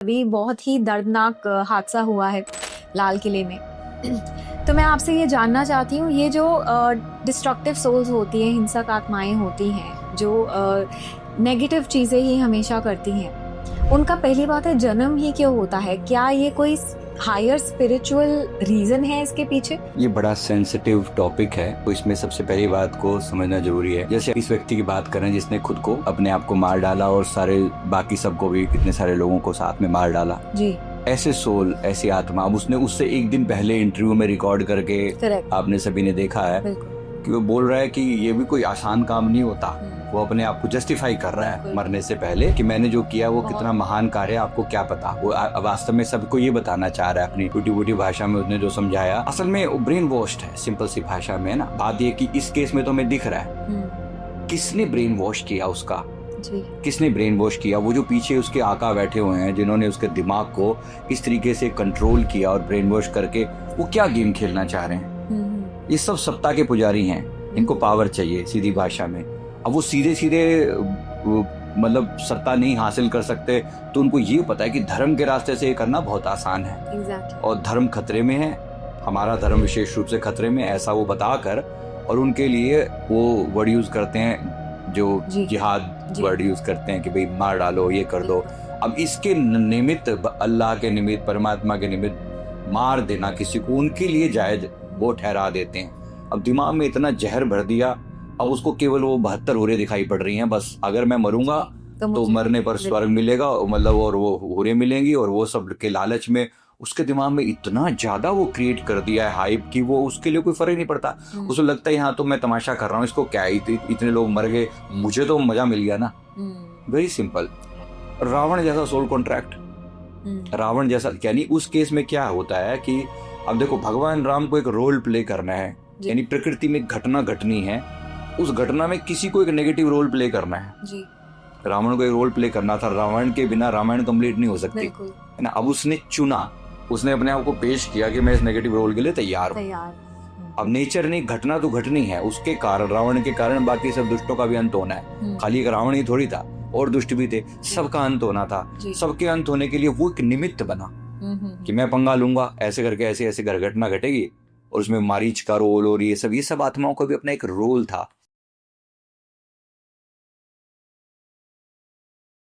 अभी बहुत ही दर्दनाक हादसा हुआ है लाल किले में। तो मैं आपसे ये जानना चाहती हूँ, ये जो डिस्ट्रक्टिव सोल्स होती हैं, हिंसक आत्माएं होती हैं जो नेगेटिव चीज़ें ही हमेशा करती हैं, उनका पहली बात है जन्म ही क्यों होता है? क्या ये कोई हायर स्पिरिचुअल रीजन है इसके पीछे? ये बड़ा सेंसिटिव टॉपिक है, तो इसमें सबसे पहली बात को समझना जरूरी है। जैसे इस व्यक्ति की बात करें जिसने खुद को अपने आप को मार डाला और सारे बाकी सबको भी, कितने सारे लोगों को साथ में मार डाला जी। ऐसे सोल, ऐसी आत्मा, अब उसने उससे एक दिन पहले इंटरव्यू में रिकॉर्ड करके Correct. आपने सभी ने देखा है कि वो बोल रहा है कि ये भी कोई आसान काम नहीं होता। वो अपने आप को जस्टिफाई कर रहा है मरने से पहले कि मैंने जो किया वो कितना महान कार्य है, आपको क्या पता। वो वास्तव में सबको ये बताना चाह रहा है अपनी टूटी फूटी भाषा में। उसने जो समझाया असल में ब्रेन वॉश्ड है, सिंपल सी भाषा में ना। बात ये कि इस केस में तो हमें दिख रहा है किसने ब्रेन वॉश किया उसका, किसने ब्रेन वॉश किया। वो जो पीछे उसके आका बैठे हुए हैं जिन्होंने उसके दिमाग को इस तरीके से कंट्रोल किया और ब्रेन वॉश करके वो क्या गेम खेलना चाह रहे हैं। ये सब सत्ता के पुजारी हैं, इनको पावर चाहिए सीधी भाषा में। अब वो सीधे सीधे मतलब सत्ता नहीं हासिल कर सकते, तो उनको ये पता है कि धर्म के रास्ते से ये करना बहुत आसान है। Exactly. और धर्म खतरे में है, हमारा धर्म विशेष रूप से खतरे में, ऐसा वो बताकर, और उनके लिए वो वर्ड यूज करते हैं जो जिहाद वर्ड यूज करते हैं कि भाई मार डालो, ये कर दो। अब इसके निमित्त, अल्लाह के निमित्त, परमात्मा के निमित्त मार देना किसी को उनके लिए जायज वो ठहरा देते हैं। अब दिमाग में इतना जहर भर दिया, अब उसको केवल वो 72 हुरे दिखाई पड़ रही हैं। बस अगर मैं मरूंगा तो मरने पर स्वर्ग मिलेगा, मतलब, और वो हुरे मिलेंगी, और वो सब के लालच में उसके दिमाग में इतना ज्यादा वो क्रिएट कर दिया है हाइप कि वो उसके लिए कोई फर्क नहीं पड़ता। उसको लगता है यहाँ तो मैं तमाशा कर रहा हूँ, इसको क्या, इतने लोग मर गए, मुझे तो मजा मिल गया ना। Very simple. रावण जैसा सोल कॉन्ट्रैक्ट, रावण जैसा, यानी उस केस में क्या होता है कि अब देखो, भगवान राम को एक रोल प्ले करना है, यानी प्रकृति में घटना घटनी है, उस घटना में किसी को एक नेगेटिव रोल प्ले करना है जी। रावण को एक रोल प्ले करना था, रावण के बिना रामायण कंप्लीट नहीं हो सकती है ना। अब उसने चुना, उसने अपने आप को पेश किया कि मैं इस नेगेटिव रोल के लिए तैयार हूँ। अब नेचर ने, घटना तो घटनी है, उसके कारण, रावण के कारण बाकी सब दुष्टों का भी अंत होना है। खाली एक रावण ही थोड़ी था, और दुष्ट भी थे, सबका अंत होना था। सबके अंत होने के लिए वो एक निमित्त बना कि मैं पंगा लूंगा, ऐसे करके ऐसे ऐसे घटना घटेगी, और उसमें मारीच का रोल और ये सब आत्माओं का भी अपना एक रोल था।